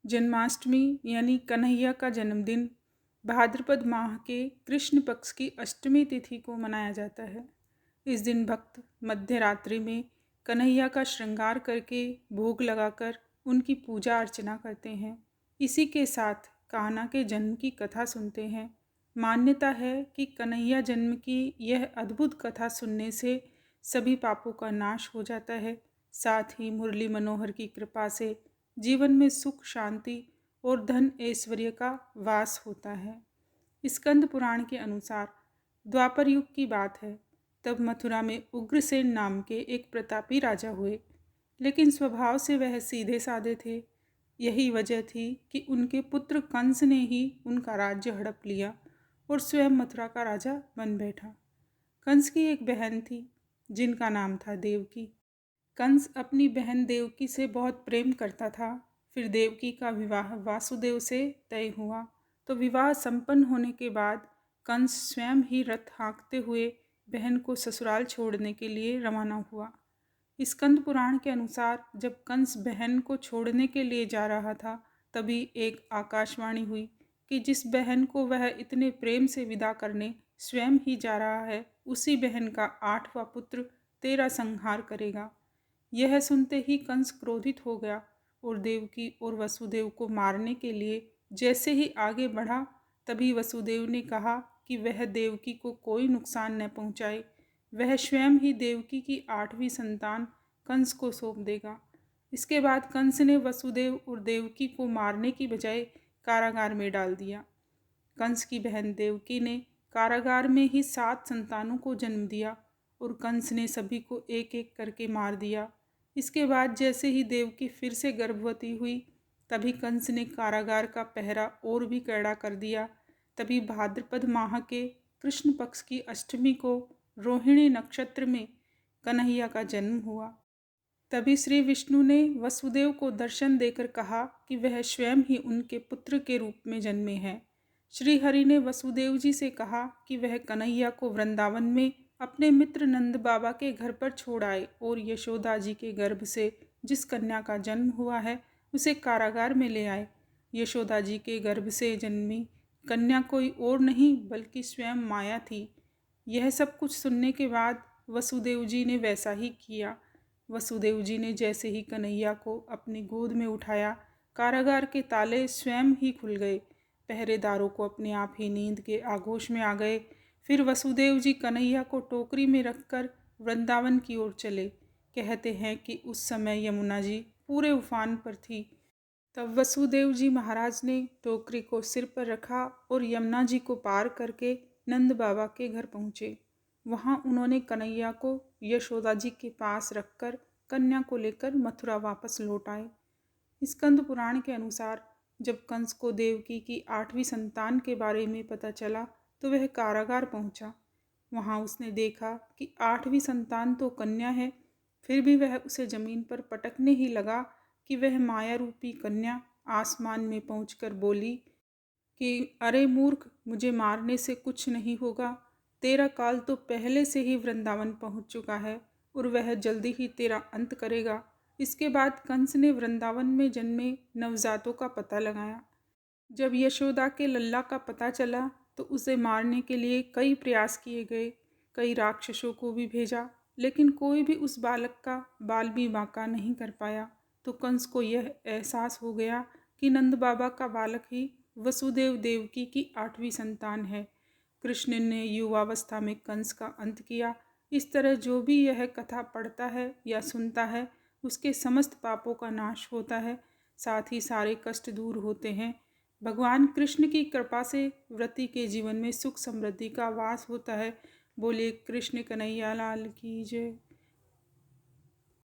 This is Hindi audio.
जन्माष्टमी यानी कन्हैया का जन्मदिन भाद्रपद माह के कृष्ण पक्ष की अष्टमी तिथि को मनाया जाता है। इस दिन भक्त मध्य रात्रि में कन्हैया का श्रृंगार करके भोग लगाकर उनकी पूजा अर्चना करते हैं। इसी के साथ कान्हा के जन्म की कथा सुनते हैं। मान्यता है कि कन्हैया जन्म की यह अद्भुत कथा सुनने से सभी पापों का नाश हो जाता है। साथ ही मुरली मनोहर की कृपा से जीवन में सुख शांति और धन ऐश्वर्य का वास होता है। स्कंद पुराण के अनुसार द्वापर युग की बात है। तब मथुरा में उग्रसेन नाम के एक प्रतापी राजा हुए, लेकिन स्वभाव से वह सीधे साधे थे। यही वजह थी कि उनके पुत्र कंस ने ही उनका राज्य हड़प लिया और स्वयं मथुरा का राजा बन बैठा। कंस की एक बहन थी जिनका नाम था देवकी। कंस अपनी बहन देवकी से बहुत प्रेम करता था। फिर देवकी का विवाह वासुदेव से तय हुआ। तो विवाह संपन्न होने के बाद कंस स्वयं ही रथ हाँकते हुए बहन को ससुराल छोड़ने के लिए रवाना हुआ। स्कंद पुराण के अनुसार जब कंस बहन को छोड़ने के लिए जा रहा था, तभी एक आकाशवाणी हुई कि जिस बहन को वह इतने प्रेम से विदा करने स्वयं ही जा रहा है, उसी बहन का 8वां पुत्र तेरा संहार करेगा। यह सुनते ही कंस क्रोधित हो गया और देवकी और वसुदेव को मारने के लिए जैसे ही आगे बढ़ा, तभी वसुदेव ने कहा कि वह देवकी को कोई नुकसान न पहुंचाए। वह स्वयं ही देवकी की 8वीं संतान कंस को सौंप देगा। इसके बाद कंस ने वसुदेव और देवकी को मारने की बजाय कारागार में डाल दिया। कंस की बहन देवकी ने कारागार में ही 7 संतानों को जन्म दिया और कंस ने सभी को एक एक करके मार दिया। इसके बाद जैसे ही देवकी फिर से गर्भवती हुई, तभी कंस ने कारागार का पहरा और भी कड़ा कर दिया। तभी भाद्रपद माह के कृष्ण पक्ष की अष्टमी को रोहिणी नक्षत्र में कन्हैया का जन्म हुआ। तभी श्री विष्णु ने वसुदेव को दर्शन देकर कहा कि वह स्वयं ही उनके पुत्र के रूप में जन्मे हैं। श्री हरि ने वसुदेव जी से कहा कि वह कन्हैया को वृंदावन में अपने मित्र नंद बाबा के घर पर छोड़ आए और यशोदा जी के गर्भ से जिस कन्या का जन्म हुआ है उसे कारागार में ले आए। यशोदा जी के गर्भ से जन्मी कन्या कोई और नहीं बल्कि स्वयं माया थी। यह सब कुछ सुनने के बाद वसुदेव जी ने वैसा ही किया। वसुदेव जी ने जैसे ही कन्हैया को अपनी गोद में उठाया, कारागार के ताले स्वयं ही खुल गए। पहरेदारों को अपने आप ही नींद के आगोश में आ गए। फिर वसुदेव जी कन्हैया को टोकरी में रखकर वृंदावन की ओर चले। कहते हैं कि उस समय यमुना जी पूरे उफान पर थी। तब वसुदेव जी महाराज ने टोकरी को सिर पर रखा और यमुना जी को पार करके नंद बाबा के घर पहुँचे। वहाँ उन्होंने कन्हैया को यशोदा जी के पास रखकर कन्या को लेकर मथुरा वापस लौट आए। स्कंद पुराण के अनुसार जब कंस को देवकी की 8वीं संतान के बारे में पता चला तो वह कारागार पहुंचा। वहां उसने देखा कि 8वीं संतान तो कन्या है, फिर भी वह उसे जमीन पर पटकने ही लगा कि वह माया रूपी कन्या आसमान में पहुंचकर बोली कि अरे मूर्ख, मुझे मारने से कुछ नहीं होगा। तेरा काल तो पहले से ही वृंदावन पहुंच चुका है और वह जल्दी ही तेरा अंत करेगा। इसके बाद कंस ने वृंदावन में जन्मे नवजातों का पता लगाया। जब यशोदा के लल्ला का पता चला तो उसे मारने के लिए कई प्रयास किए गए। कई राक्षसों को भी भेजा, लेकिन कोई भी उस बालक का बाल भी बांका नहीं कर पाया। तो कंस को यह एहसास हो गया कि नंद बाबा का बालक ही वसुदेव देवकी की 8वीं संतान है। कृष्ण ने युवावस्था में कंस का अंत किया। इस तरह जो भी यह कथा पढ़ता है या सुनता है, उसके समस्त पापों का नाश होता है, साथ ही सारे कष्ट दूर होते हैं। भगवान कृष्ण की कृपा से व्रती के जीवन में सुख समृद्धि का वास होता है। बोले कृष्ण कन्हैया लाल की जय।